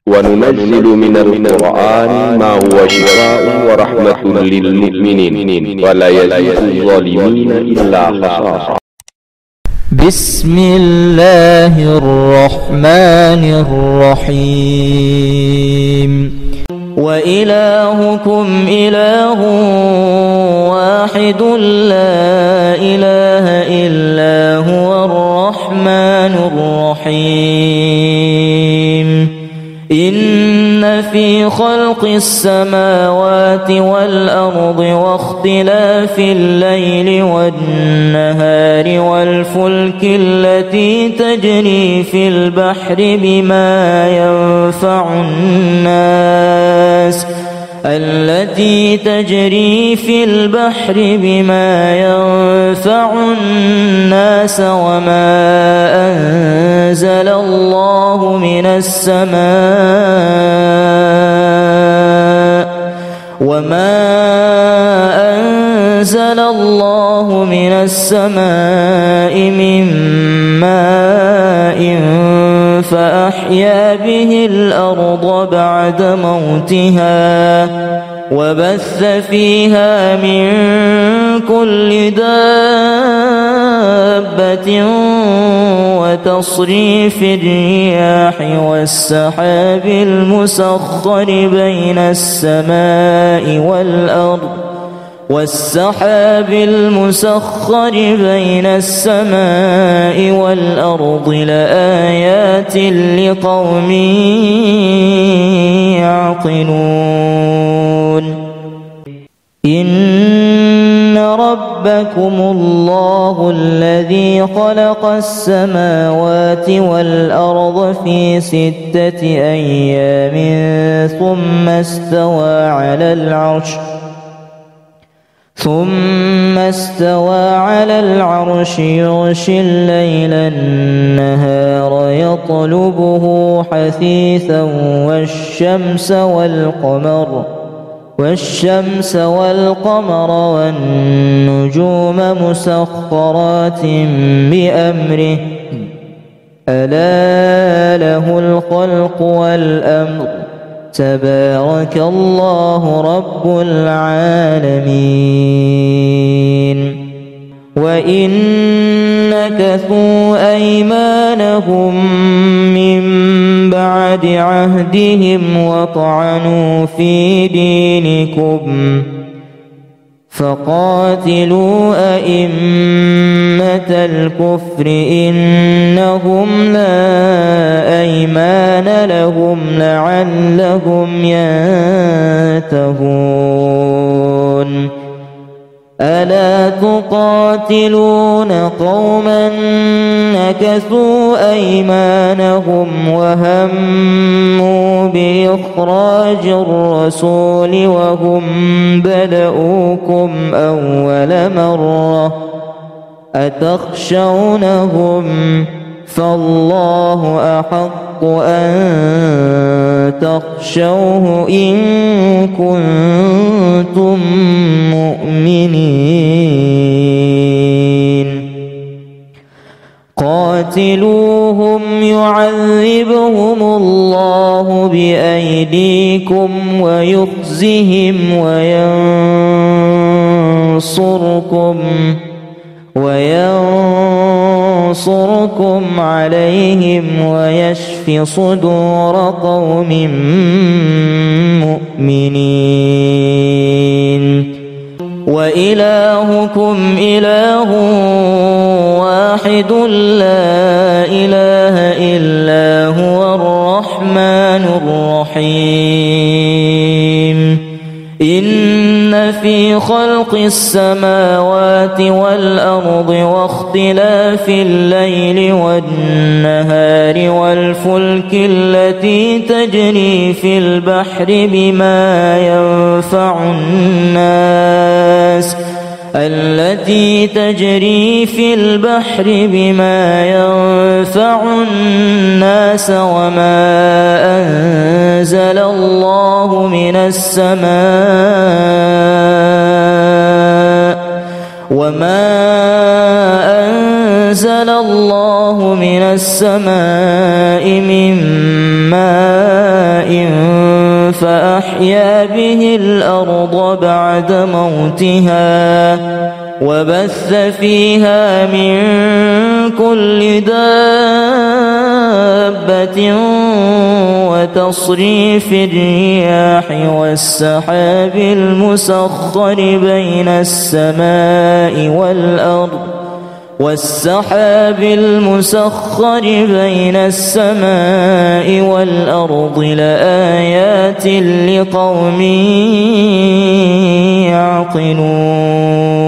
وننزل من القرآن ما هو شفاء ورحمة للمؤمنين ولا يزيد الظالمين إلا خسارا. بسم الله الرحمن الرحيم. وإلهكم إله واحد لا إله إلا هو الرحمن الرحيم. إن في خلق السماوات والأرض واختلاف الليل والنهار والفلك التي تجري في البحر بما ينفع الناس وما أنزل الله من السماء من ماء فأحيا به الأرض بعد موتها وبث فيها من كل دابة وتصريف الرياح والسحاب المسخر بين السماء والأرض لآيات لقوم يعقلون. إن ربكم الله الذي خلق السماوات والأرض في 6 أيام ثم استوى على العرش يغشي الليل النهار يطلبه حثيثا والشمس والقمر والنجوم مسخرات بأمره ألا له الخلق والأمر تبارك الله رب العالمين. وإن نكثوا أيمانهم من بعد عهدهم وطعنوا في دينكم فقاتلوا أئمة الكفر إنهم لا أيمان لهم لعلهم ينتهون. ألا تقاتلون قوما نكثوا أيمانهم وهموا بإخراج الرسول وهم بدؤوكم أول مرة أتخشونهم فالله أحق أن تخشوه إن كنتم مؤمنين. قاتلوهم يعذبهم الله بأيديكم ويخزهم وينصركم عليهم ويشف صدور قوم مؤمنين. وإلهكم إله واحد لا إله إلا هو الرحمن الرحيم. إن في خلق السماوات والأرض واختلاف الليل والنهار والفلك التي تجري في البحر بما ينفع الناس وما أنزل الله من السماء من ماء فأحيا به الأرض بعد موتها وبث فيها من كل دابة وتصريف الرياح والسحاب المسخر بين السماء والأرض لآيات لقوم يعقلون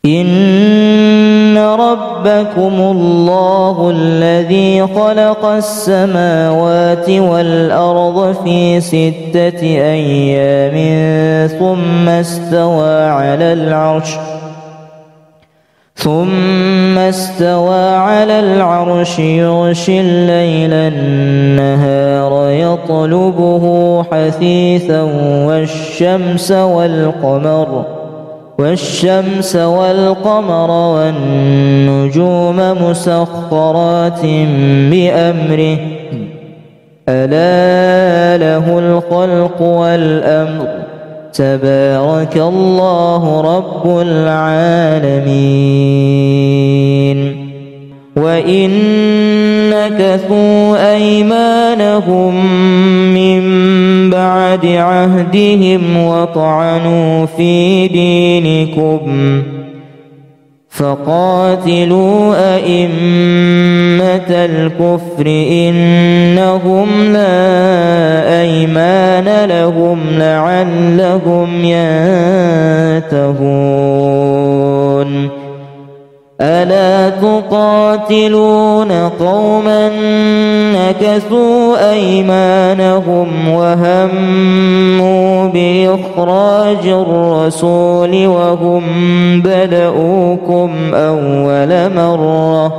إن ربكم الله الذي خلق السماوات والأرض في 6 أيام ثم استوى على العرش يغشي الليل النهار يطلبه حثيثا والشمس والقمر والنجوم مسخرات بأمره ألا له الخلق والأمر تبارك الله رب العالمين وإن نكثوا أيمانهم من بعد عهدهم وطعنوا في دينكم فقاتلوا أئمة الكفر إنهم لا أيمان لهم لعلهم ينتهون ألا تقاتلون قوما نكثوا أيمانهم وهموا بإخراج الرسول وهم بدؤوكم أول مرة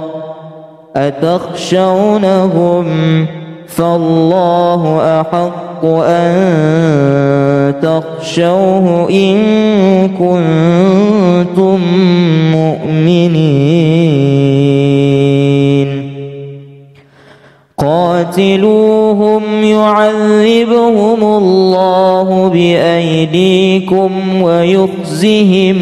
أتخشونهم فالله أحق أن تخشوه إن كنتم مؤمنين قاتلوهم يعذبهم الله بأيديكم ويخزهم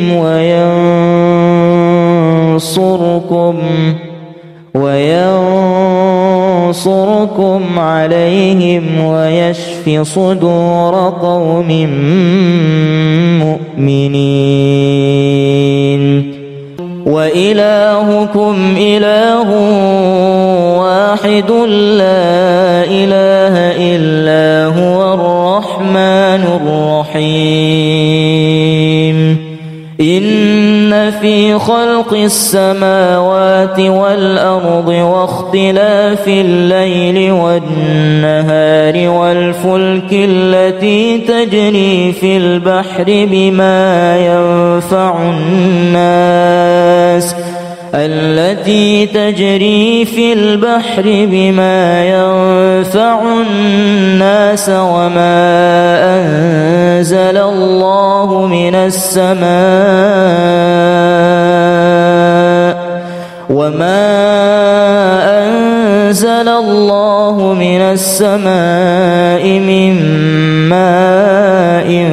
وينصركم عليهم ويشف صدور قوم مؤمنين وإلهكم إله واحد لا إله إلا هو الرحمن الرحيم إن في خلق السماوات والأرض واختلاف الليل والنهار والفلك التي تجري في البحر بما ينفع الناس وما أنزل الله من السماء من ماء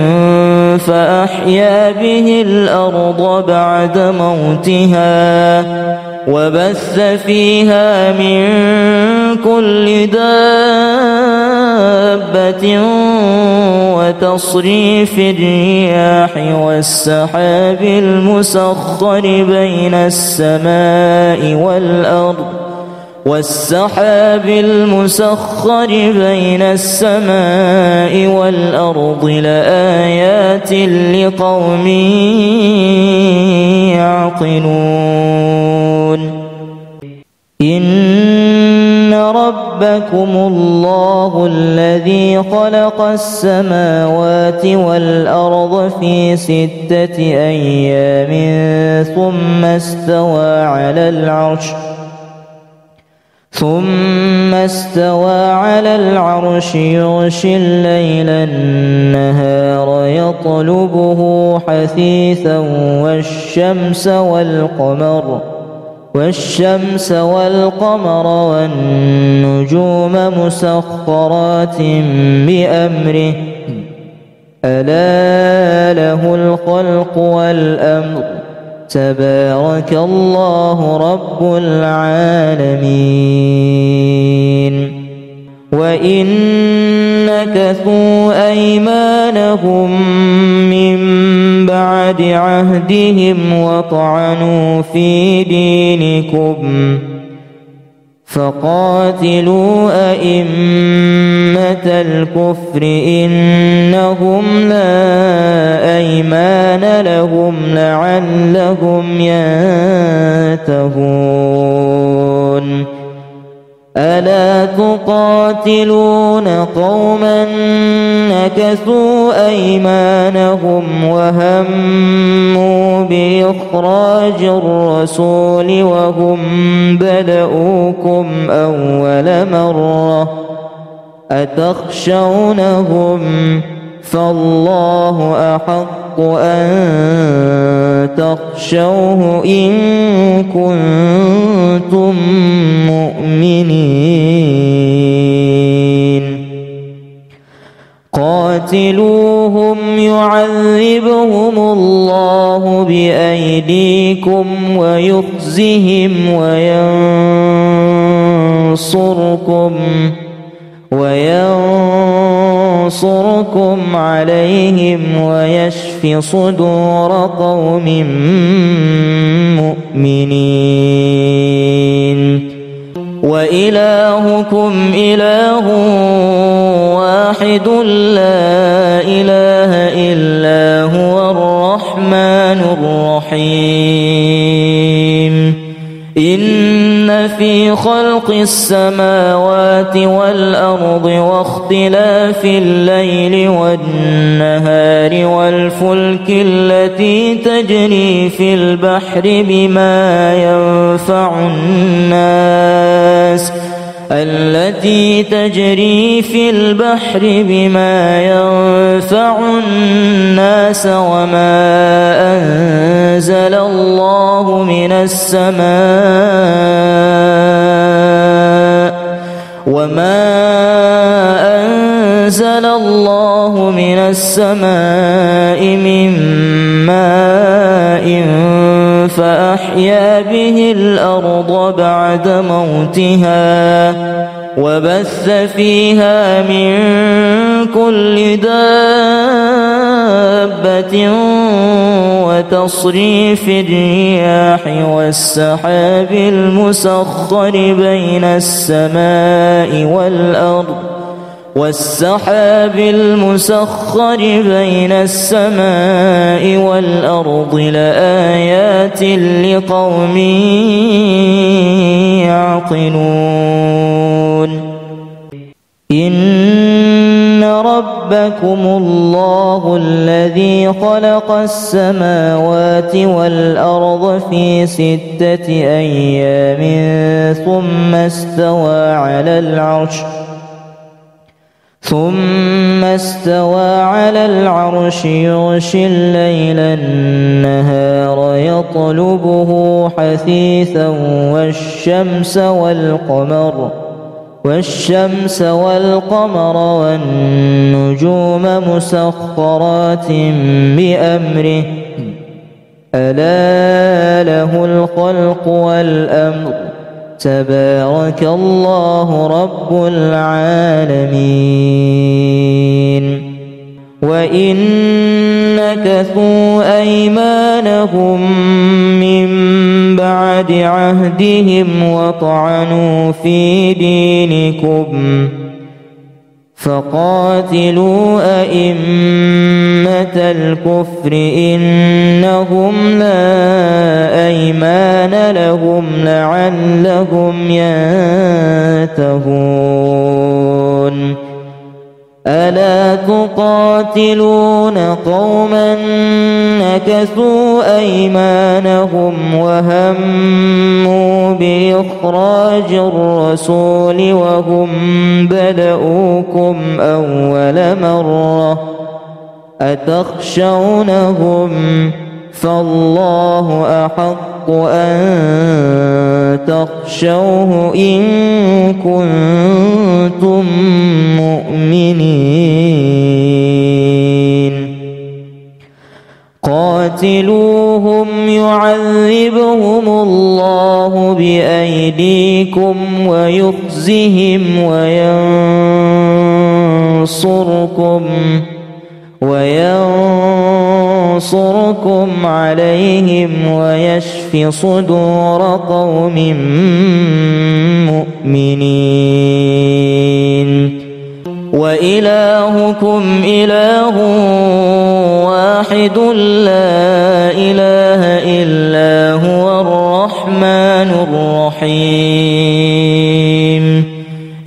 فأحيا به الأرض بعد موتها وبث فيها من كل دابة وتصريف الرياح والسحاب المسخر بين السماء والأرض لآيات لقوم يعقلون إن ربكم الله الذي خلق السماوات والأرض في 6 أيام ثم استوى على العرش يغشي الليل النهار يطلبه حثيثا والشمس والقمر والنجوم مسخرات بأمره ألا له الخلق والأمر تبارك الله رب العالمين. وإن نكثوا أيمانهم من بعد عهدهم وطعنوا في دينكم فقاتلوا أئمة الكفر إنهم لا أيمان لهم لعلهم ينتهون. ألا تقاتلون قوما نكثوا أيمانهم وهموا بإخراج الرسول وهم بدؤوكم أول مرة أتخشونهم فالله أحق أن تخشوه إن كنتم مؤمنين. قاتلوهم يعذبهم الله بأيديكم ويخزهم وينصركم عليهم ويشف صدور قوم مؤمنين. وإلهكم إله واحد لا إله إلا هو الرحمن الرحيم. إن في خلق السماوات والأرض واختلاف الليل والنهار والفلك التي تجري في البحر بما ينفع الناس وما أنزل الله من السماء من ماء فأحيا به الأرض بعد موتها وبث فيها من كل دابة وتصريف الرياح والسحاب المسخر بين السماء والأرض لآيات لقوم يعقلون. إن ربكم الله الذي خلق السماوات والأرض في 6 أيام ثم استوى على العرش يغشي الليل النهار يطلبه حثيثا والشمس والقمر والنجوم مسخرات بأمره ألا له الخلق والأمر تبارك الله رب العالمين. وإن نكثوا أيمانهم من بعد عهدهم وطعنوا في دينكم فقاتلوا أئمة الكفر إنهم لا أيمان لهم لعلهم ينتهون. ألا تقاتلون قوما نكثوا أيمانهم وهموا بإخراج الرسول وهم بدؤوكم أول مرة أتخشونهم فالله أحق أن تخشوه إن كنتم مؤمنين قاتلوهم يعذبهم الله بأيديكم ويخزهم وينصركم عليهم ويشف صدور قوم مؤمنين وإلهكم إله واحد لا إله إلا هو الرحمن الرحيم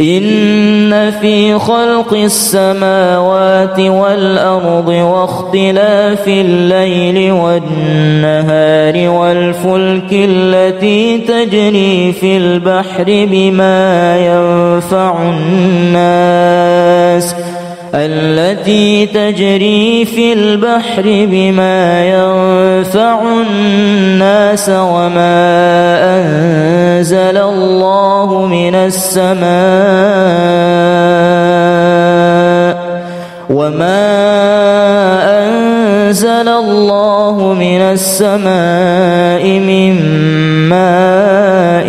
إن في خلق السماوات والأرض واختلاف الليل والنهار والفلك التي تجري في البحر بما ينفع الناس وما أنزل الله من السماء من ماء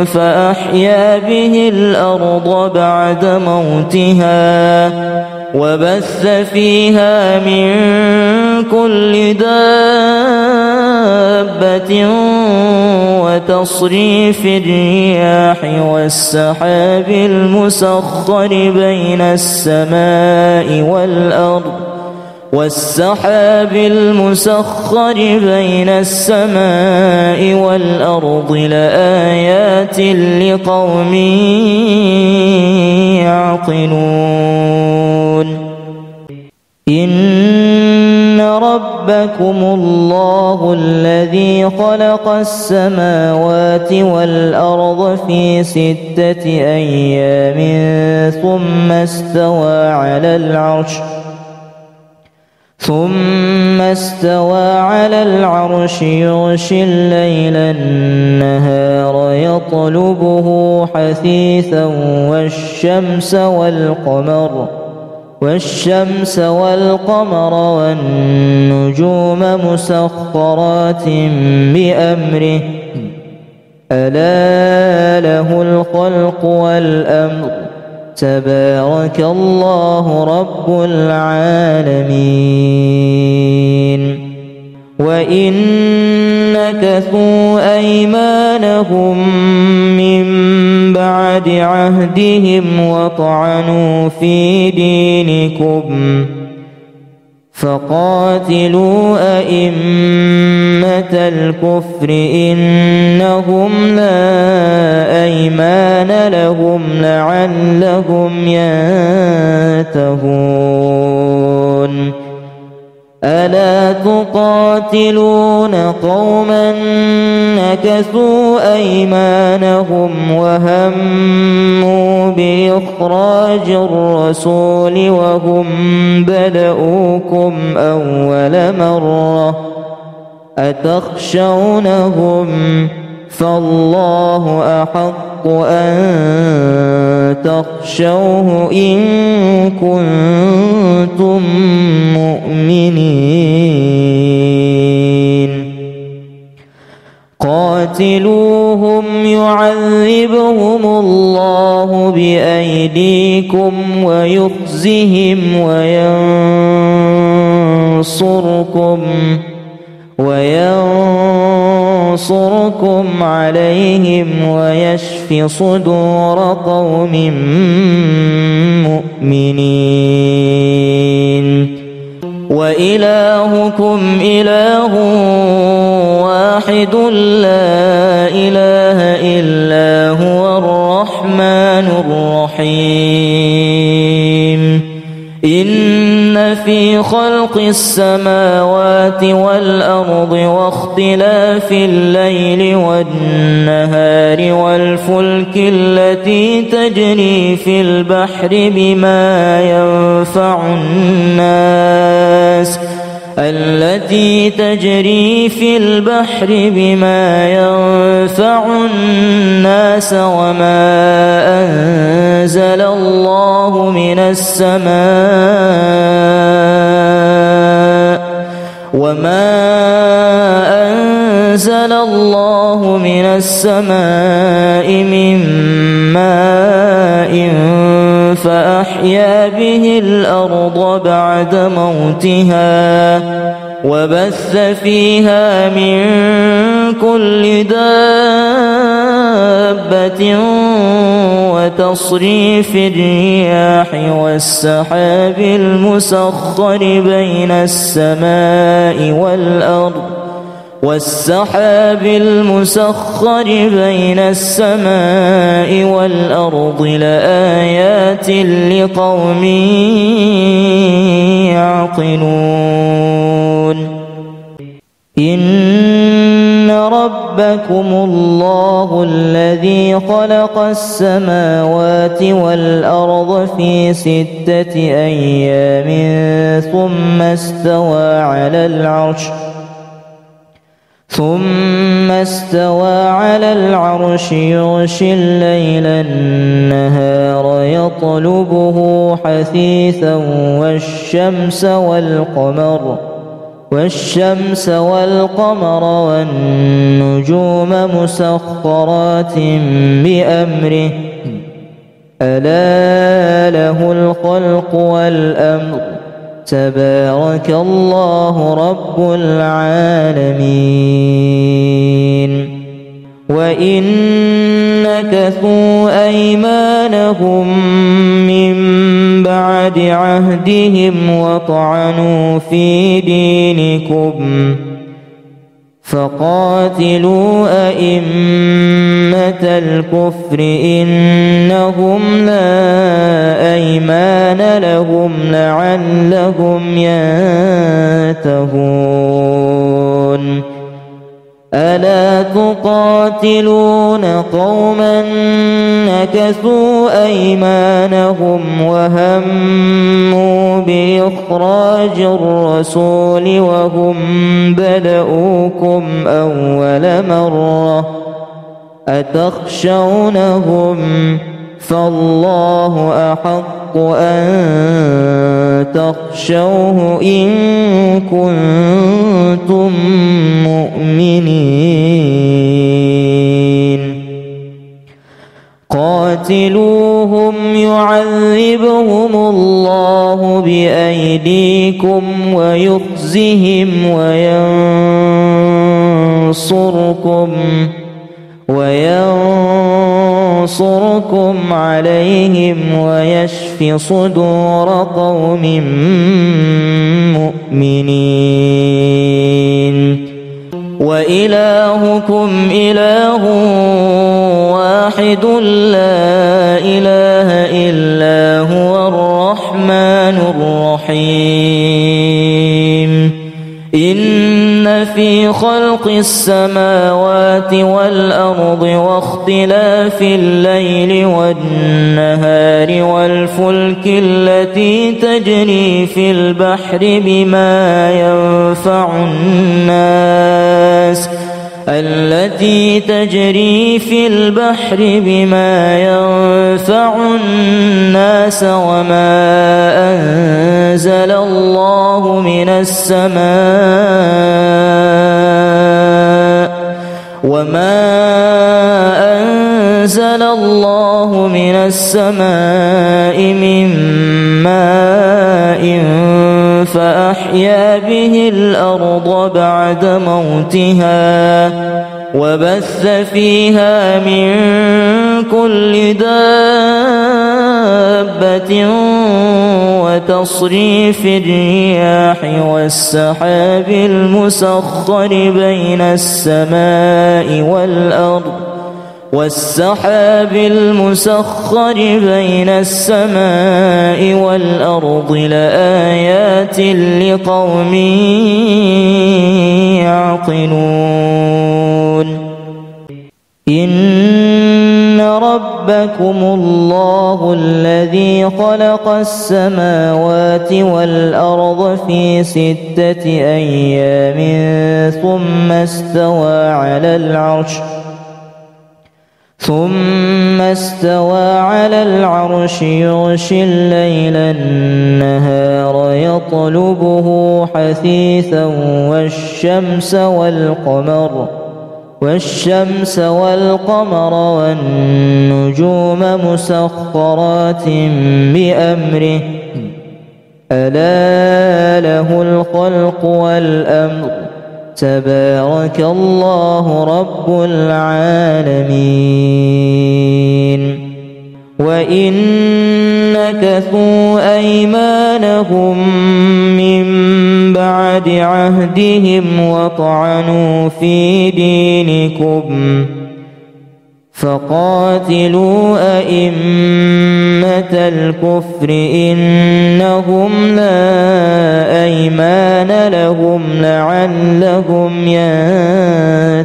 فأحيا به الأرض بعد موتها وبث فيها من كل دابة وتصريف الرياح والسحاب المسخر بين السماء والأرض لآيات لقوم يعقلون إن ربكم الله الذي خلق السماوات والأرض في 6 أيام ثم استوى على العرش يغشي الليل النهار يطلبه حثيثا والشمس والقمر والنجوم مسخرات بأمره ألا له الخلق والأمر تبارك الله رب العالمين وإن نكثوا أيمانهم من بعد عهدهم وطعنوا في دينكم فقاتلوا أئمة الكفر إنهم لا أيمان لهم لعلهم ينتهون ألا تقاتلون قوما نكثوا أيمانهم وهموا بإخراج الرسول وهم بدؤوكم أول مرة أتخشونهم فالله أحق أن تخشوه إن كنتم مؤمنين قاتلوهم يعذبهم الله بأيديكم ويخزهم وينصركم عليهم ويشف صدور قوم مؤمنين وإلهكم إله واحد لا إله إلا هو الرحمن الرحيم إن في خلق السماوات والأرض واختلاف الليل والنهار والفلك التي تجري في البحر بما ينفع الناس التي تجري في البحر بما ينفع الناس وما أنزل الله من السماء من ماء فأحيا به الأرض بعد موتها وبث فيها من كل دابة وتصريف الرياح والسحاب المسخر بين السماء والأرض لآيات لقوم يعقلون إن ربكم الله الذي خلق السماوات والأرض في 6 أيام ثم استوى على العرش يغشي الليل النهار يطلبه حثيثا والشمس والقمر والنجوم مسخرات بأمره ألا له الخلق والأمر تبارك الله رب العالمين وإن نكثوا أيمانهم من بعد عهدهم وطعنوا في دينكم فقاتلوا أئمة الكفر إنهم لا أيمان لهم لعلهم ينتهون ألا تقاتلون قوما نكثوا أيمانهم وهموا بإخراج الرسول وهم بدؤوكم أول مرة أتخشونهم فالله أحق أن تخشوه إن كنتم مؤمنين قاتلوهم يعذبهم الله بأيديكم ويخزهم وينصركم عليهم ويشف صدور قوم مؤمنين وإلهكم إله واحد لا إله إلا هو الرحمن الرحيم إن في خلق السماوات والأرض واختلاف الليل والنهار والفلك التي تجري في البحر بما ينفع الناس وما أنزل الله من السماء من ماء فأحيا به الأرض بعد موتها وبث فيها من كل دابة وتصريف الرياح والسحاب المسخر بين السماء والأرض لآيات لقوم يعقلون إن ربكم ربكم الله الذي خلق السماوات والأرض في 6 أيام ثم استوى على العرش يغشي الليل النهار يطلبه حثيثا والشمس والقمر والنجوم مسخرات بأمره ألا له الخلق والأمر تبارك الله رب العالمين. وإن نكثوا أيمانهم من بعد عهدهم وطعنوا في دينكم فقاتلوا أئمة الكفر إنهم لا أيمان لهم لعلهم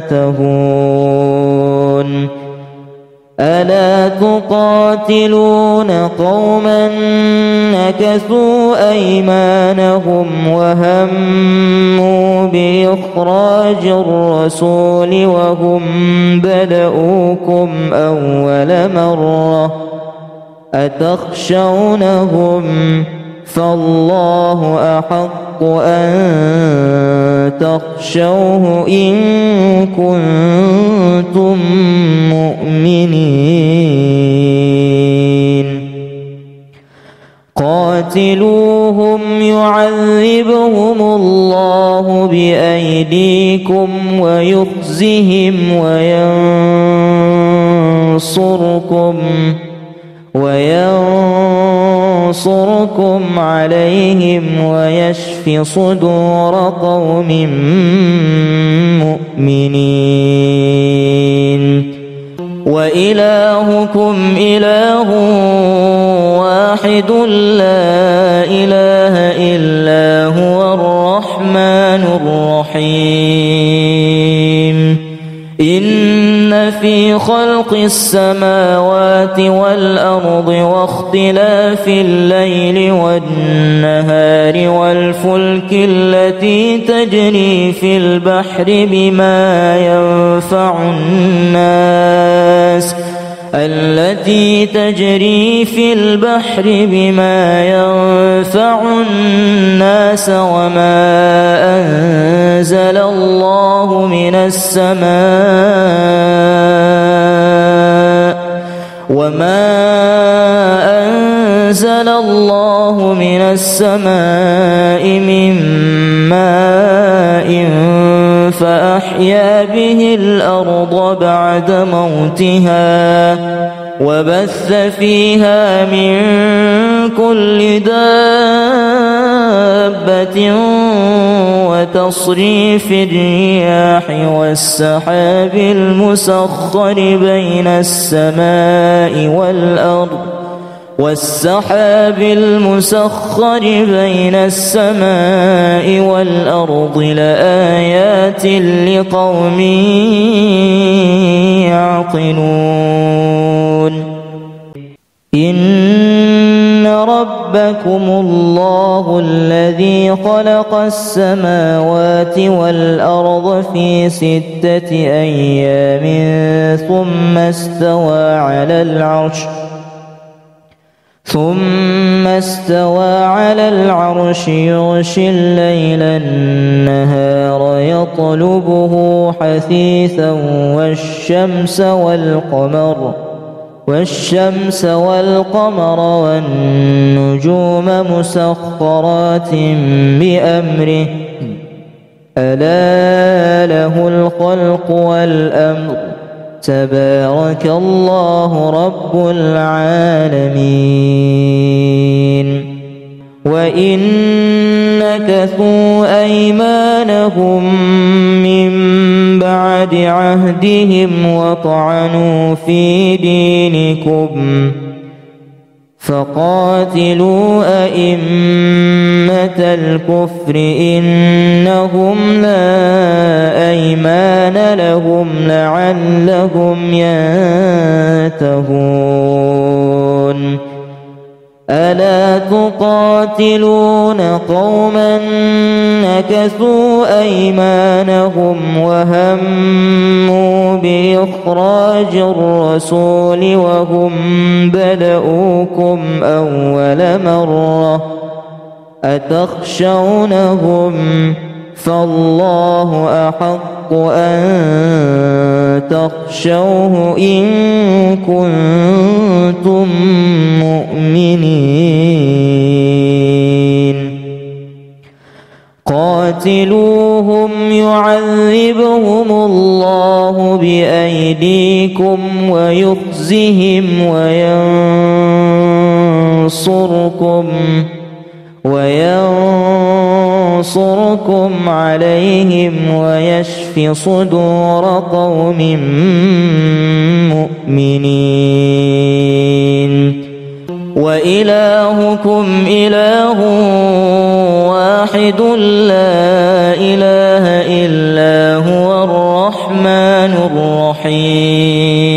ينتهون. ألا تقاتلون قوما نكثوا أيمانهم وهموا بإخراج الرسول وهم بدؤوكم أول مرة أتخشونهم فالله أحق أن تخشوه إن كنتم مؤمنين. قاتلوهم يعذبهم الله بأيديكم ويخزهم وينصركم عليهم ويشف صدور قوم مؤمنين. وإلهكم إله واحد لا إله إلا هو الرحمن الرحيم. إن في خلق السماوات والأرض واختلاف الليل والنهار والفلك التي تجري في البحر بما ينفع الناس وما أنزل الله من السماء من ماء فأحيا به الأرض بعد موتها وبث فيها من كل دابة وتصريف الرياح والسحاب المسخر بين السماء والأرض لآيات لقوم يعقلون. إن ربكم الله الذي خلق السماوات والأرض في 6 أيام ثم استوى على العرش يغشي الليل النهار يطلبه حثيثا والشمس والقمر والنجوم مسخرات بأمره ألا له الخلق والأمر تبارك الله رب العالمين. وإن نكثوا أيمانهم من بعد عهدهم وطعنوا في دينكم فقاتلوا أئمة الكفر إنهم لا أيمان لهم لعلهم ينتهون ألا تقاتلون قوما نكثوا أيمانهم وهموا بإخراج الرسول وهم بدؤوكم أول مرة أتخشونهم فالله أحق أن تخشوه إن كنتم مؤمنين قاتلوهم يعذبهم الله بأيديكم ويخزهم وينصركم عليهم ويشف صدور قوم مؤمنين وإلهكم إله واحد لا إله إلا هو الرحمن الرحيم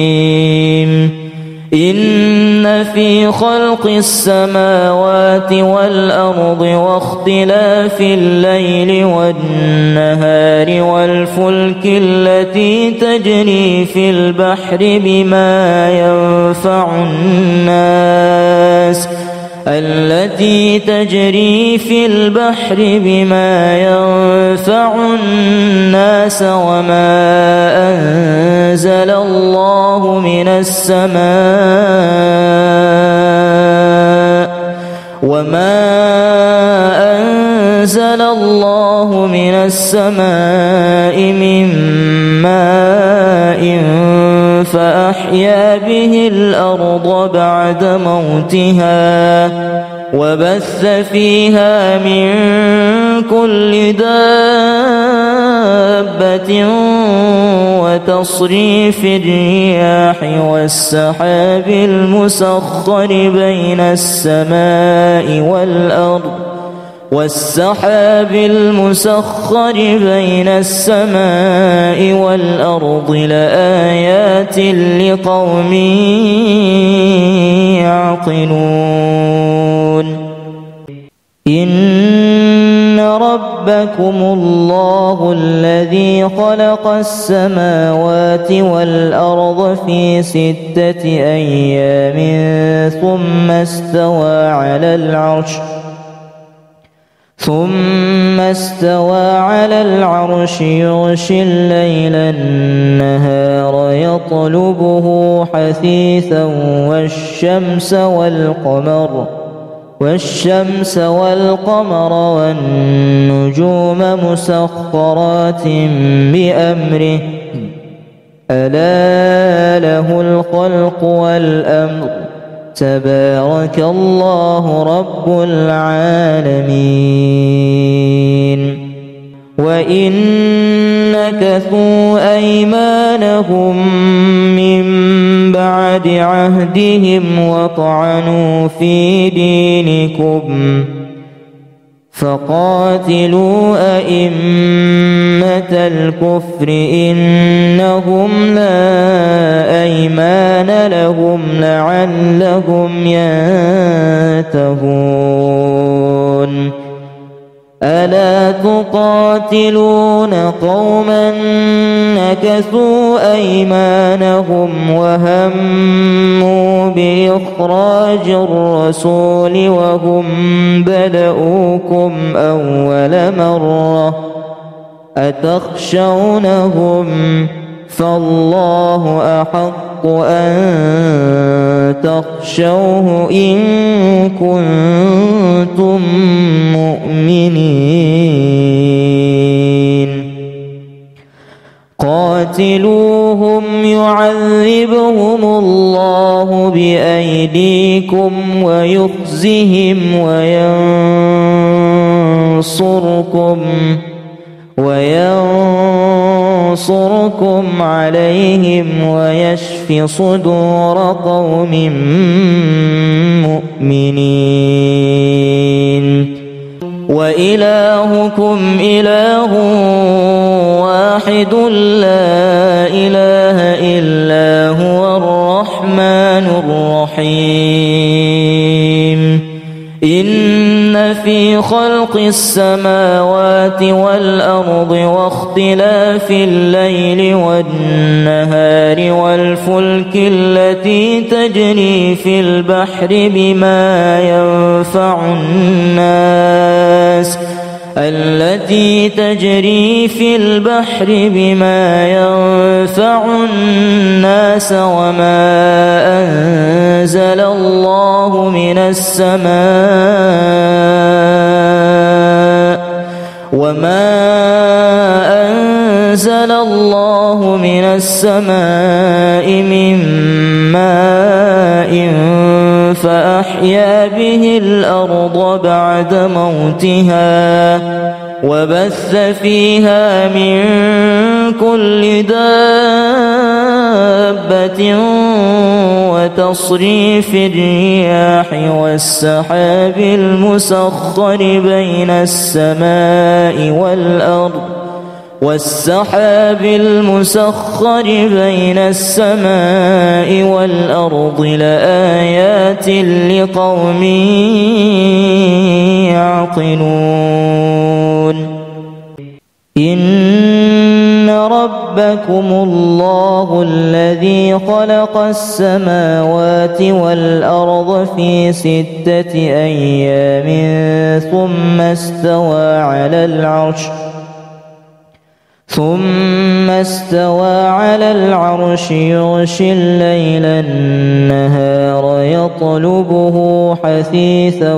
إن في خلق السماوات والأرض واختلاف الليل والنهار والفلك التي تجري في البحر بما ينفع الناس وما أنزل الله من السماء من ماء فأحيا به الأرض بعد موتها وبث فيها من كل دابة وتصريف الرياح والسحاب المسخر بين السماء والأرض لآيات لقوم يعقلون إن ربكم الله الذي خلق السماوات والأرض في 6 أيام ثم استوى على العرش يغشي الليل النهار يطلبه حثيثا والشمس والقمر والنجوم مسخرات بأمره ألا له الخلق والأمر تبارك الله رب العالمين وإن نكثوا أيمانهم من بعد عهدهم وطعنوا في دينكم فقاتلوا أئمة الكفر إنهم لا أيمان لهم لعلهم ينتهون ألا تقاتلون قوما نكثوا أيمانهم وهموا بإخراج الرسول وهم بدؤوكم أول مرة أتخشونهم فالله أحق أن تخشوه إن كنتم مؤمنين قاتلوهم يعذبهم الله بأيديكم ويخزهم وينصركم عليهم ويشف صدور قوم مؤمنين وإلهكم إله واحد لا إله إلا هو الرحمن الرحيم إن في خلق السماوات والأرض واختلاف الليل والنهار والفلك التي تجري في البحر بما ينفع الناس وما أنزل الله من السماء من ماء فأحيا به الأرض بعد موتها وبث فيها من كل دابة وتصريف الرياح والسحاب المسخر بين السماء والأرض لآيات لقوم يعقلون إن ربكم الله الذي خلق السماوات والأرض في 6 أيام ثم استوى على العرش يغشي الليل النهار يطلبه حثيثا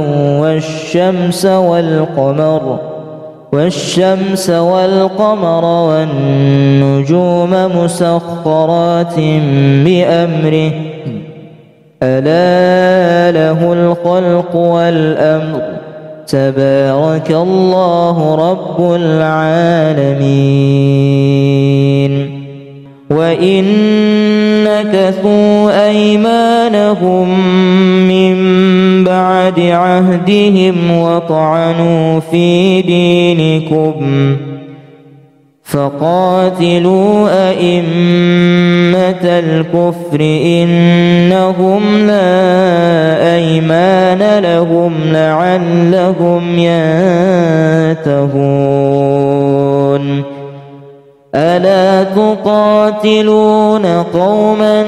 والشمس والقمر والنجوم مسخرات بأمره ألا له الخلق والأمر تبارك الله رب العالمين وإن نكثوا أيمانهم من بعد عهدهم وطعنوا في دينكم فقاتلوا أئمة الكفر إنهم لا أيمان لهم لعلهم ينتهون ألا تقاتلون قوما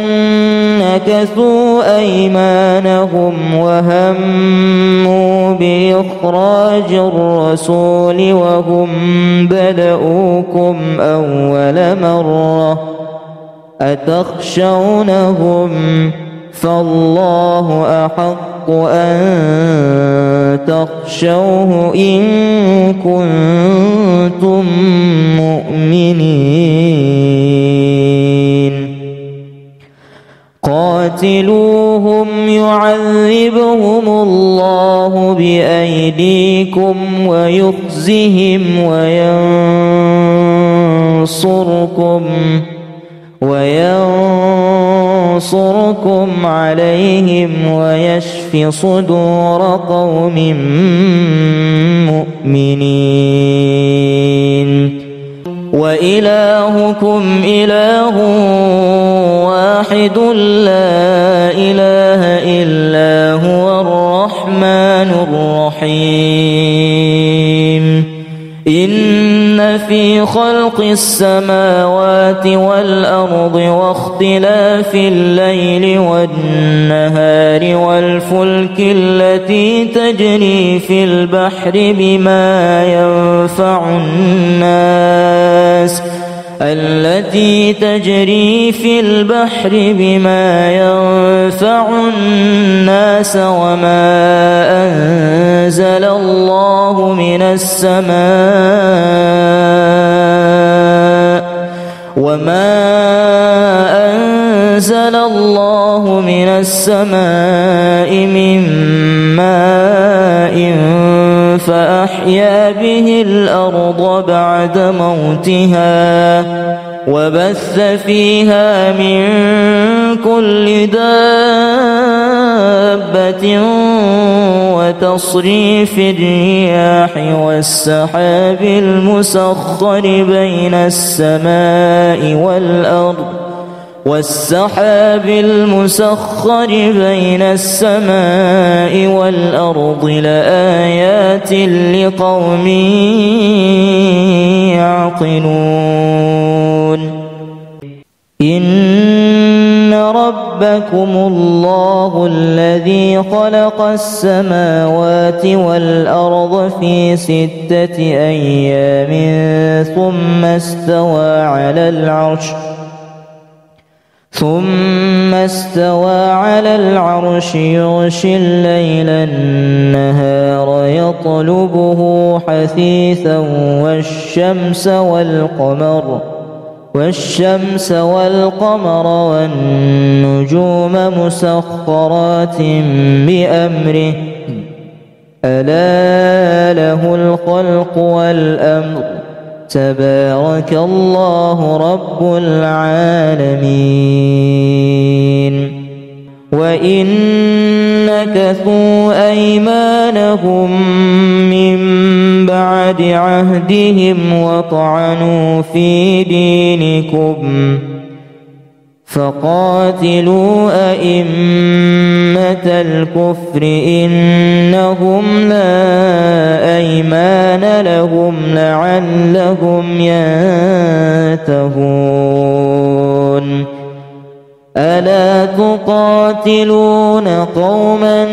نكثوا أيمانهم وهموا بإخراج الرسول وهم بدؤوكم أول مرة أتخشونهم فالله أحق أن تخشوه إن كنتم مؤمنين قاتلوهم يعذبهم الله بأيديكم ويخزهم وينصركم عليهم ويشف صدور قوم مؤمنين وإلهكم إله واحد لا إله إلا هو الرحمن الرحيم إن في خلق السماوات والأرض واختلاف الليل والنهار والفلك التي تجري في البحر بما ينفع الناس وما أنزل الله من السماء من ماء فأحيا به الأرض بعد موتها وبث فيها من كل دابة دابة وتصريف الرياح والسحاب المسخر بين السماء والأرض لآيات لقوم يعقلون إن ربكم الله الذي خلق السماوات والأرض في 6 أيام ثم استوى على العرش يغشي الليل النهار يطلبه حثيثا والشمس والقمر والنجوم مسخرات بأمره ألا له الخلق والأمر تبارك الله رب العالمين وإن نكثوا أيمانهم من بعد عهدهم وطعنوا في دينكم فقاتلوا أئمة الكفر إنهم لا أيمان لهم لعلهم ينتهون ألا تقاتلون قوما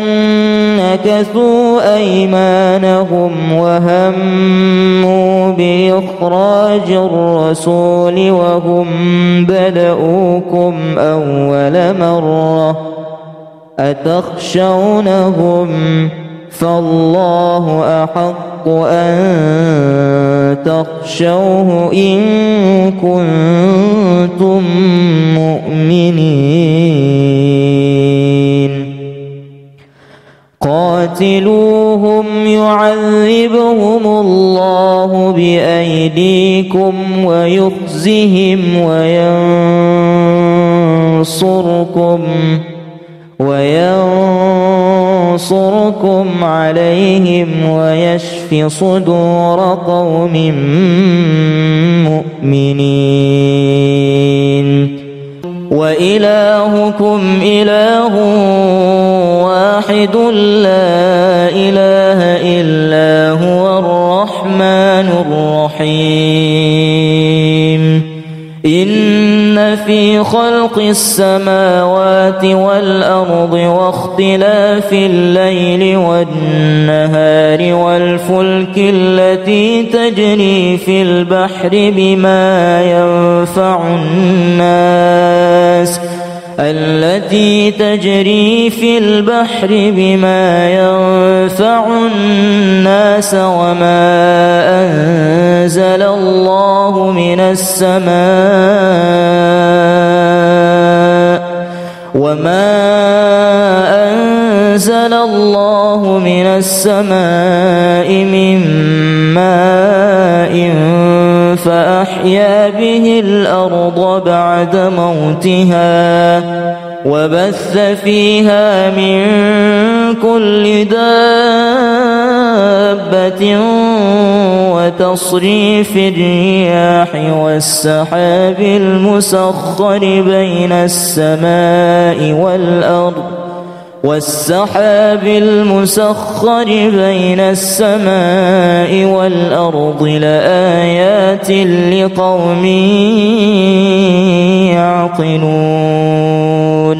نكثوا أيمانهم وهموا بإخراج الرسول وهم بدؤوكم أول مرة أتخشونهم فالله أحق أن تخشوه إن كنتم مؤمنين قاتلوهم يعذبهم الله بأيديكم ويخزهم وينصركم عليهم ويشف صدور قوم مؤمنين وإلهكم إله واحد لا إله إلا هو الرحمن الرحيم إن في خلق السماوات والأرض واختلاف الليل والنهار والفلك التي تجري في البحر بما ينفع الناس وما أنزل الله من السماء من ماء فأحيا به الأرض بعد موتها وبث فيها من كل دابة وتصريف الرياح والسحاب المسخر بين السماء والأرض لآيات لقوم يعقلون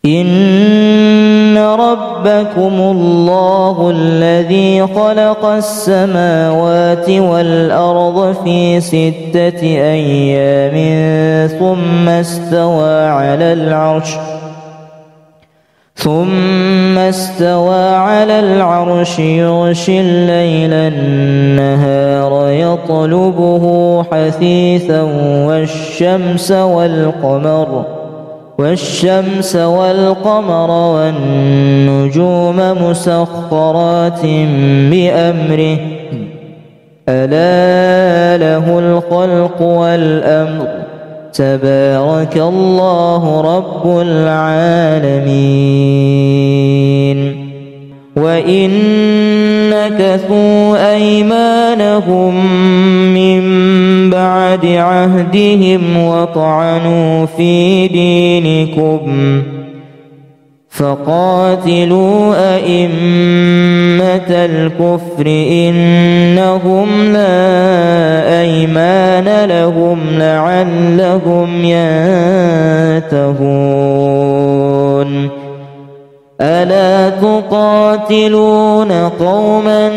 إن ربكم الله الذي خلق السماوات والأرض في 6 أيام ثم استوى على العرش يغشي الليل النهار يطلبه حثيثا والشمس والقمر والنجوم مسخرات بأمره ألا له الخلق والأمر تبارك الله رب العالمين. وإن نكثوا أيمانهم من بعد عهدهم وطعنوا في دينكم فقاتلوا أئمة الكفر إنهم لا أيمان لهم لعلهم ينتهون. ألا تقاتلون قوما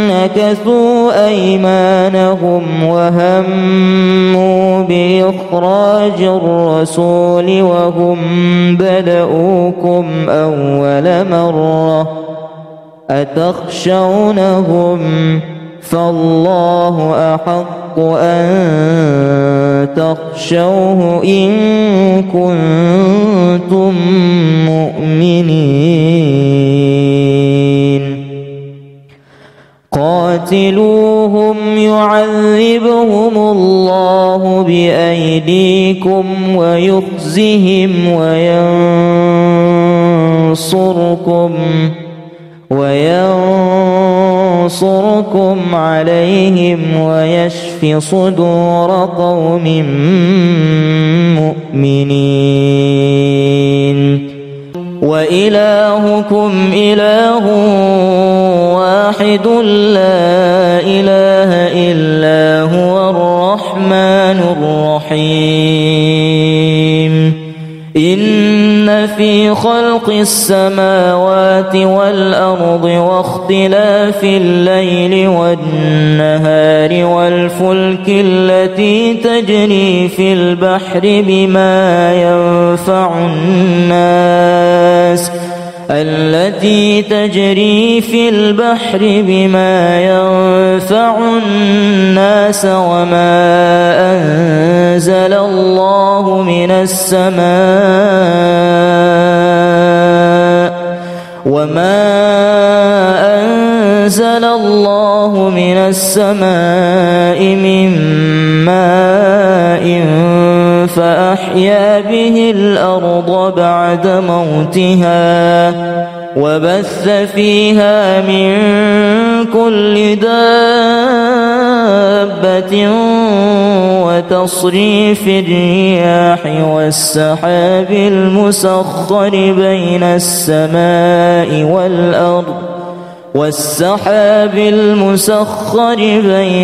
نكثوا أيمانهم وهموا بإخراج الرسول وهم بدؤوكم أول مرة أتخشونهم فالله أحق أن تخشوه إن كنتم مؤمنين. قاتلوهم يعذبهم الله بأيديكم ويخزهم وينصركم عليهم ويشف صدور قوم مؤمنين. وإلهكم إله واحد لا إله إلا هو الرحمن الرحيم. إن في خلق السماوات والأرض واختلاف الليل والنهار والفلك التي تجري في البحر بما ينفع الناس وما أنزل الله من السماء من ماء فأحيا به الأرض بعد موتها وبث فيها من كل دابة وتصريف الرياح والسحاب المسخر بين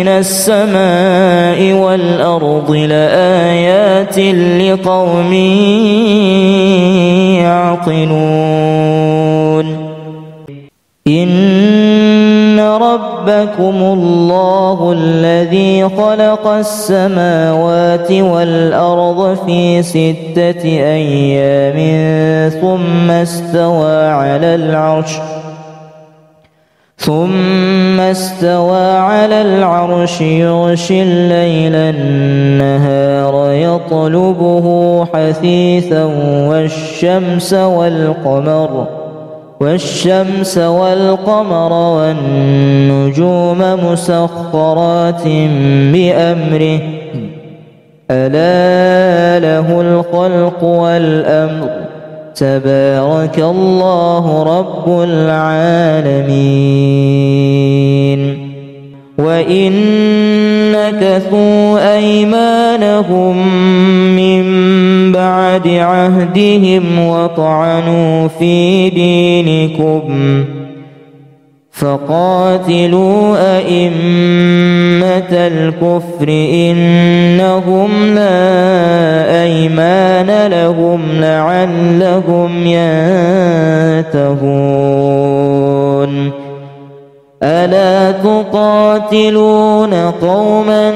السماء والأرض لآيات لقوم يعقلون. إن ربكم الله الذي خلق السماوات والأرض في 6 أيام ثم استوى على العرش يغشي الليل النهار يطلبه حثيثا والشمس والقمر والنجوم مسخرات بأمره ألا له الخلق والأمر تبارك الله رب العالمين. وإن نكثوا أيمانهم من بعد عهدهم وطعنوا في دينكم فقاتلوا أئمة الكفر إنهم لا أيمان لهم لعلهم ينتهون. ألا تقاتلون قوما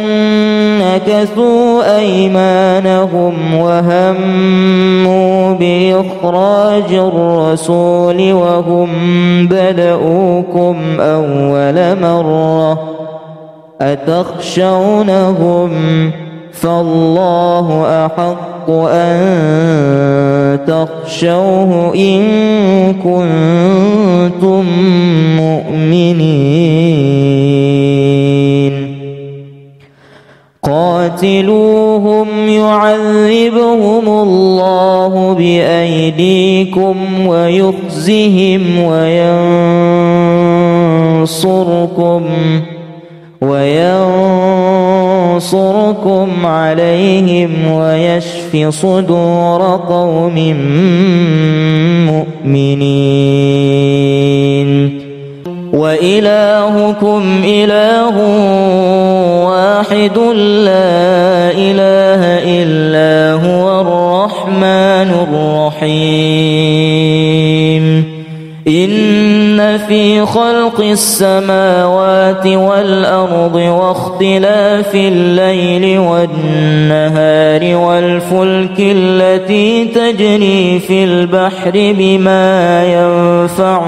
نكثوا أيمانهم وهموا بإخراج الرسول وهم بدؤوكم أول مرة أتخشونهم فالله أحق أن تخشوه إن كنتم مؤمنين. قاتلوهم يعذبهم بأيديكم ويخزهم وينصركم عليهم ويشف صدور قوم مؤمنين. وإلهكم إله واحد لا إله إلا هو الرحمن الرحيم. إن في خلق السماوات والأرض واختلاف الليل والنهار والفلك التي تجري في البحر بما ينفع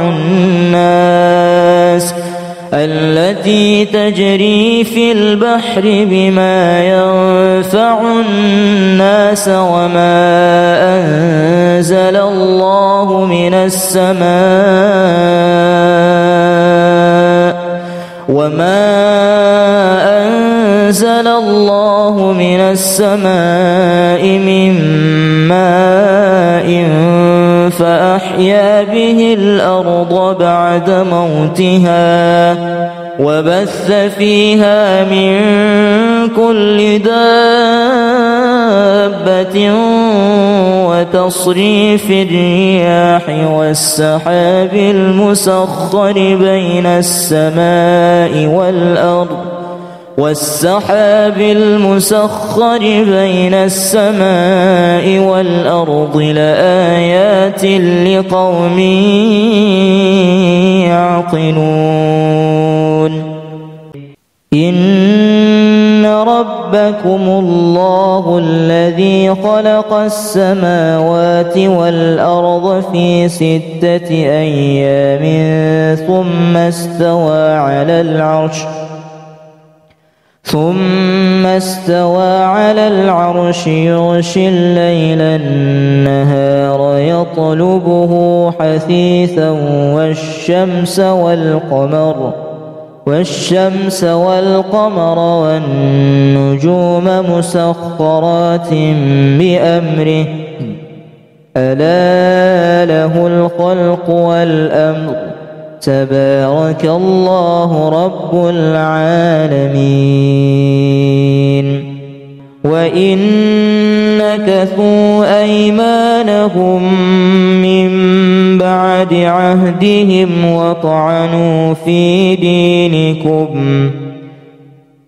الناس وما أنزل الله من السماء من ماء فأحيا به الأرض بعد موتها وبث فيها من كل دابة وتصريف الرياح والسحاب المسخر بين السماء والأرض لآيات لقوم يعقلون. إن ربكم الله الذي خلق السماوات والأرض في 6 أيام ثم استوى على العرش يغشي الليل النهار يطلبه حثيثا والشمس والقمر والنجوم مسخرات بأمره ألا له الخلق والأمر تبارك الله رب العالمين. وإن نكثوا أيمانهم من بعد عهدهم وطعنوا في دينكم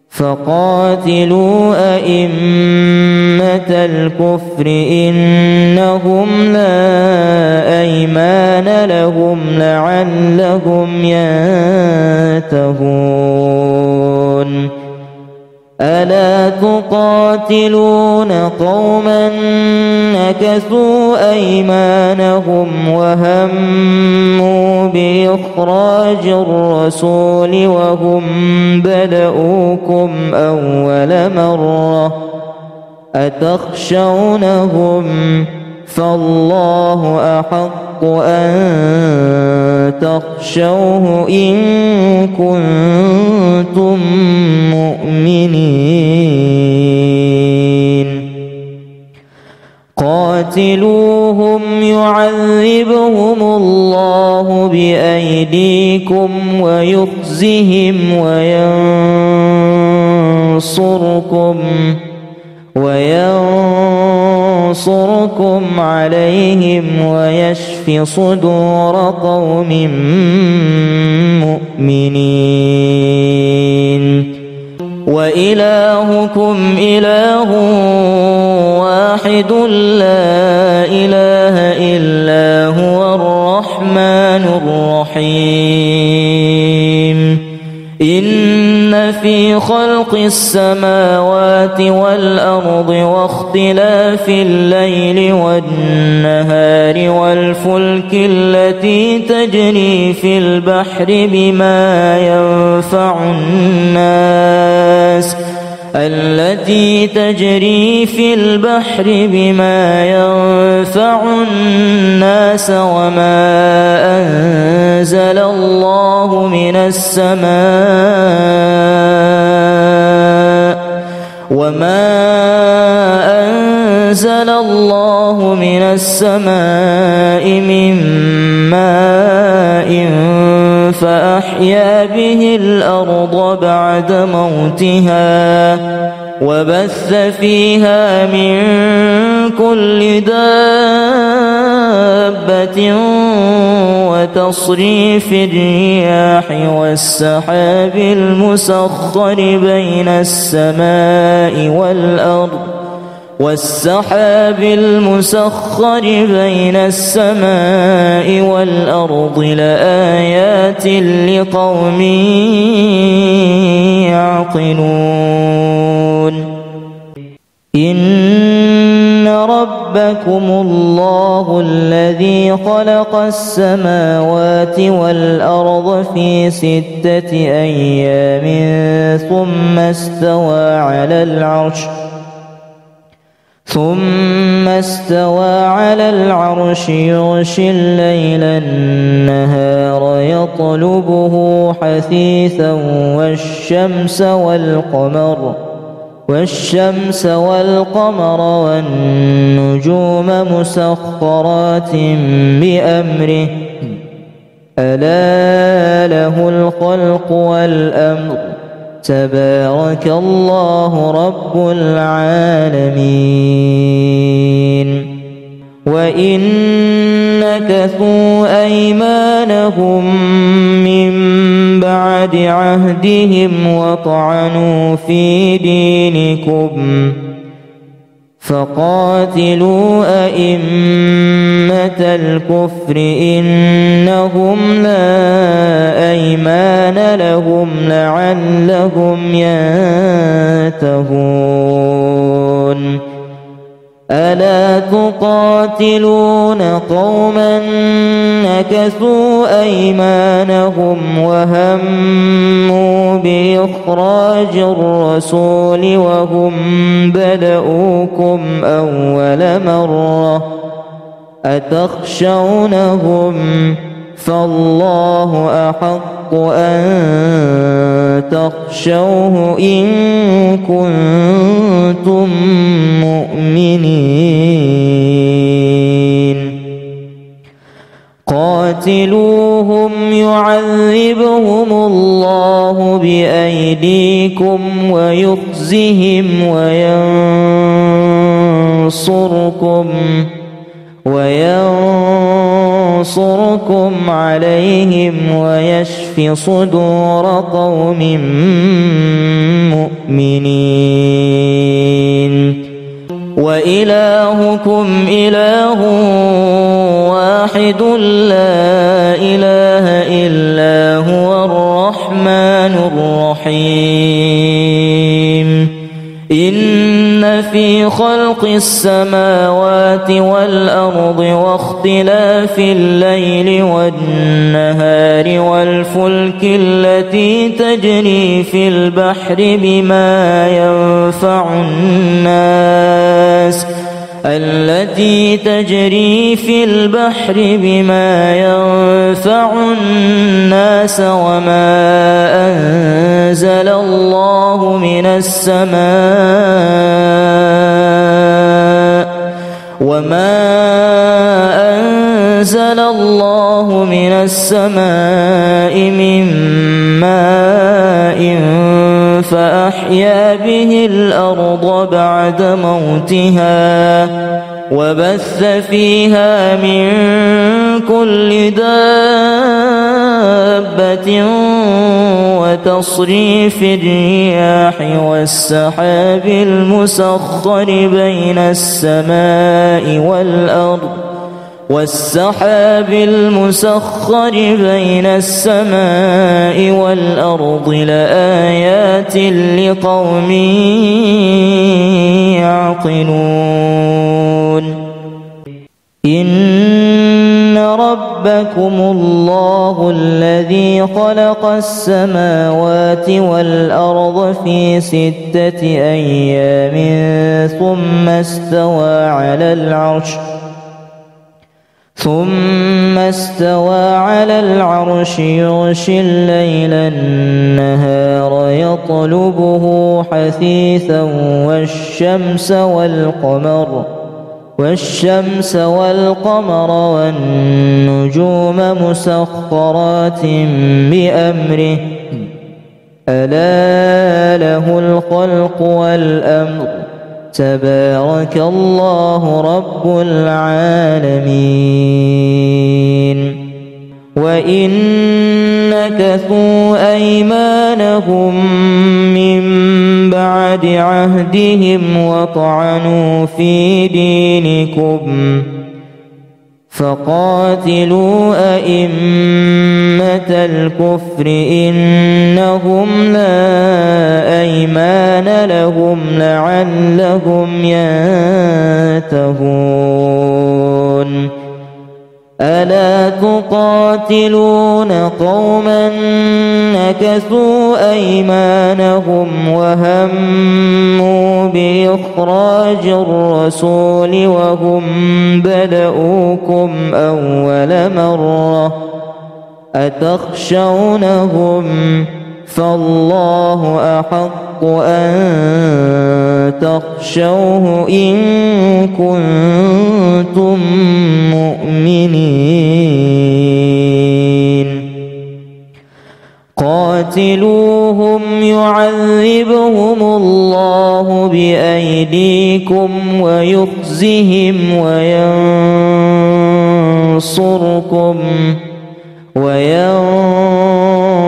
فقاتلوا أئمة الكفر إنهم لا أيمان لهم لعلهم ينتهون. ألا تقاتلون قوما نكثوا أيمانهم وهموا بإخراج الرسول وهم بدؤوكم أول مرة أتخشونهم فالله أحق أن تخشوه إن كنتم مؤمنين. قاتلوهم يعذبهم الله بأيديكم ويخزهم وينصركم عليهم ويشف صدور قوم مؤمنين. وإلهكم إله واحد لا إله إلا هو الرحمن الرحيم. إن في خلق السماوات والأرض واختلاف الليل والنهار والفلك التي تجري في البحر بما ينفع الناس وما أنزل الله من السماء من ماء فأحيا به الأرض بعد موتها وبث فيها من كل دابة وتصريف الرياح والسحاب المسخر بين السماء والأرض لآيات لقوم يعقلون إن ربكم الله الذي خلق السماوات والأرض في 6 أيام ثم استوى على العرش يغشي الليل النهار يطلبه حثيثا والشمس والقمر والنجوم مسخرات بأمره ألا له الخلق والأمر تبارك الله رب العالمين وإن نكثوا أيمانهم من بعد عهدهم وطعنوا في دينكم فقاتلوا أئمة الكفر إنهم لا أيمان لهم لعلهم ينتهون ألا تقاتلون قوما نكثوا أيمانهم وهموا بإخراج الرسول وهم بدؤوكم أول مرة أتخشونهم فالله أحق أن تخشوه إن كنتم مؤمنين قاتلوهم يعذبهم الله بأيديكم ويخزهم وينصركم عليهم ويشف صدور قوم مؤمنين وإلهكم إله واحد لا إله إلا هو الرحمن الرحيم إن في خلق السماوات والأرض واختلاف الليل والنهار والفلك التي تجري في البحر بما ينفع الناس وما أنزل الله من السماء من ماء فأحيا به الأرض بعد موتها وبث فيها من كل دابة وتصريف الرياح والسحاب المسخر بين السماء والأرض لآيات لقوم يعقلون إن ربكم الله الذي خلق السماوات والأرض في 6 أيام ثم استوى على العرش يغشي الليل النهار يطلبه حثيثا والشمس والقمر والنجوم مسخرات بأمره ألا له الخلق والأمر تبارك الله رب العالمين. وإن نكثوا أيمانهم من بعد عهدهم وطعنوا في دينكم فقاتلوا أئمة الكفر إنهم لا أيمان لهم لعلهم ينتهون. ألا تقاتلون قوما نكثوا أيمانهم وهموا بإخراج الرسول وهم بدؤوكم أول مرة أتخشونهم فالله أحق أن تخشوه إن كنتم مؤمنين. قاتلوهم يعذبهم الله بأيديكم ويخزهم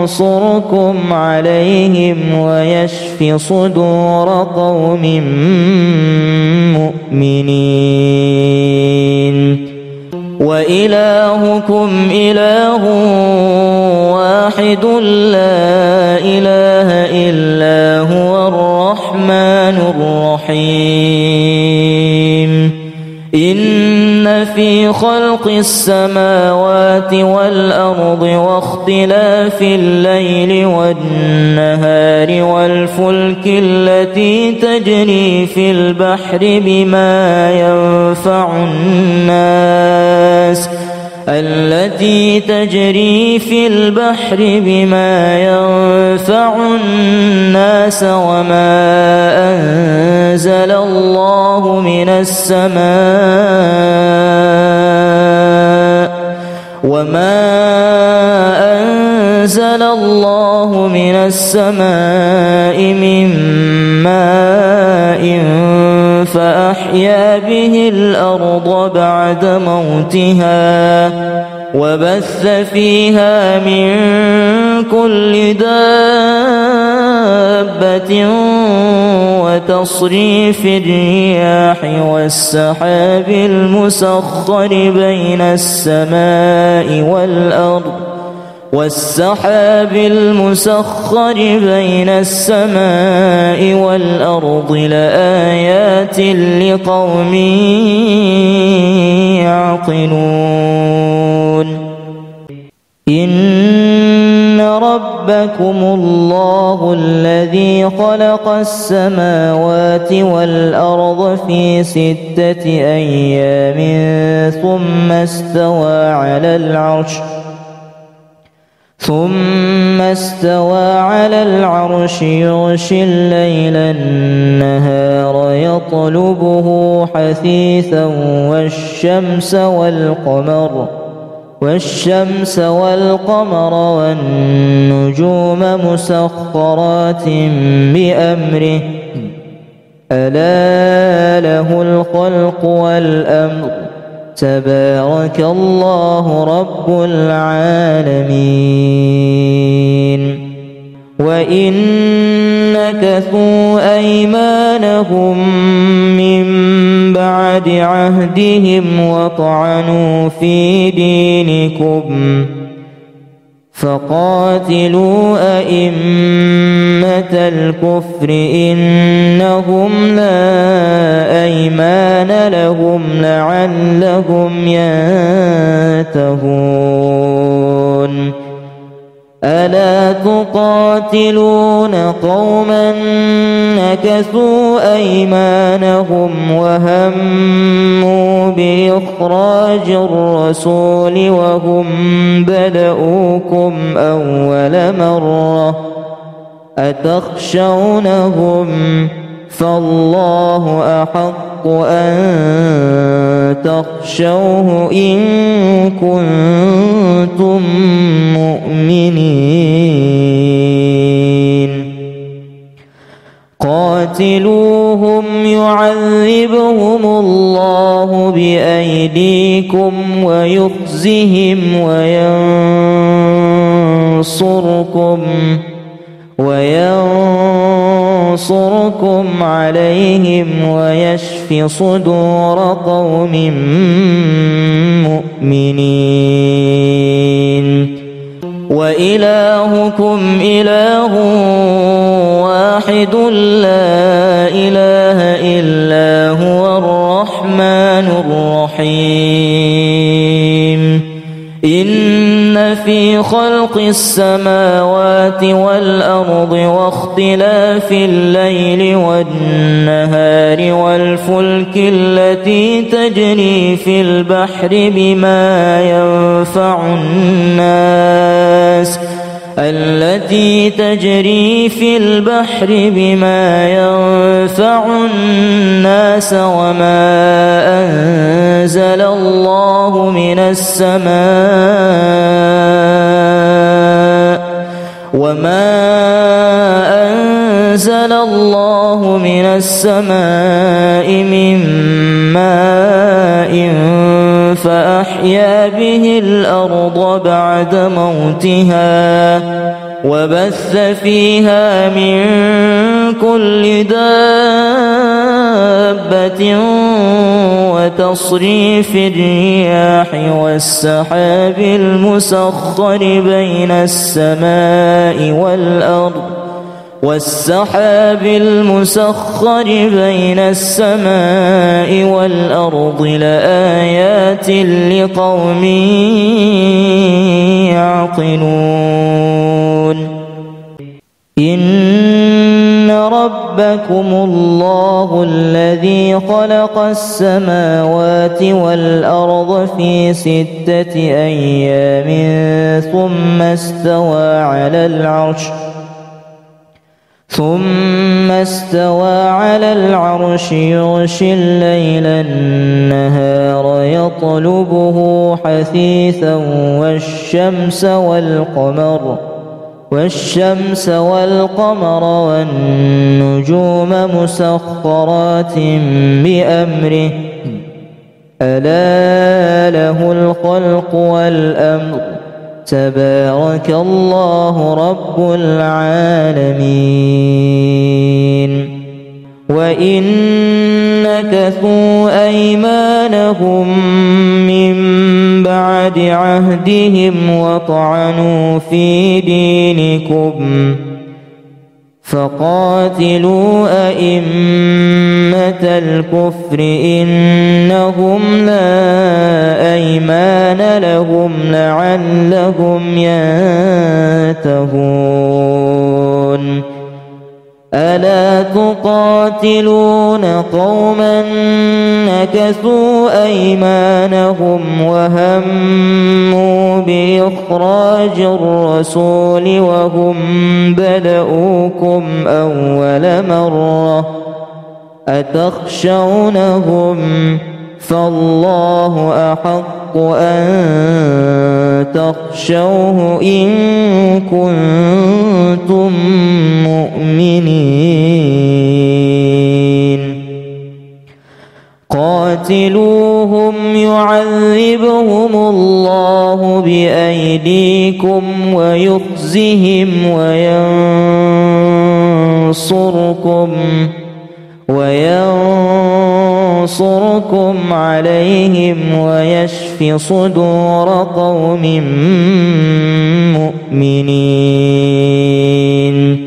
وينصركم عليهم ويشف صدور قوم مؤمنين. وإلهكم إله واحد لا إله إلا هو الرحمن الرحيم. إن في خلق السماوات والأرض واختلاف الليل والنهار والفلك التي تجري في البحر بما ينفع الناس وما أنزل الله من السماء من ماء فأحيا به الأرض بعد موتها وبث فيها من كل دابة وتصريف الرياح والسحاب المسخر بين السماء والأرض لآيات لقوم يعقلون. إن ربكم الله الذي خلق السماوات والأرض في 6 أيام ثم استوى على العرش يغشي الليل النهار يطلبه حثيثا والشمس والقمر والنجوم مسخرات بأمره ألا له الخلق والأمر تبارك الله رب العالمين. وإن نكثوا أيمانهم من بعد عهدهم وطعنوا في دينكم فقاتلوا أئمة الكفر إنهم لا أيمان لهم لعلهم ينتهون. ألا تقاتلون قوما نكثوا أيمانهم وهموا بإخراج الرسول وهم بدؤوكم أول مرة أتخشونهم فالله أحق أن تخشوه إن كنتم مؤمنين قاتلوهم يعذبهم الله بأيديكم ويخزهم وينصركم عليهم ويشف صدور قوم مؤمنين وإلهكم إله واحد لا إله إلا هو الرحمن الرحيم إن في خلق السماوات والأرض واختلاف الليل والنهار والفلك التي تجري في البحر بما ينفع الناس وما أنزل الله من السماء من ماء فأحيا به الأرض بعد موتها وبث فيها من كل دابة وتصريف الرياح والسحاب المسخر بين السماء والأرض لآيات لقوم يعقلون إن ربكم الله الذي خلق السماوات والأرض في 6 أيام ثم استوى على العرش يغشي الليل النهار يطلبه حثيثا والشمس والقمر والنجوم مسخرات بأمره ألا له الخلق والأمر تبارك الله رب العالمين وإن نكثوا أيمانهم من بعد عهدهم وطعنوا في دينكم فقاتلوا أئمة الكفر إنهم لا أيمان لهم لعلهم ينتهون ألا تقاتلون قوما نكثوا أيمانهم وهموا بإخراج الرسول وهم بدؤوكم أول مرة أتخشونهم فالله أحق أن تخشوه إن كنتم مؤمنين قاتلوهم يعذبهم الله بأيديكم ويخزهم وينصركم عليهم ويشف صدور قوم مؤمنين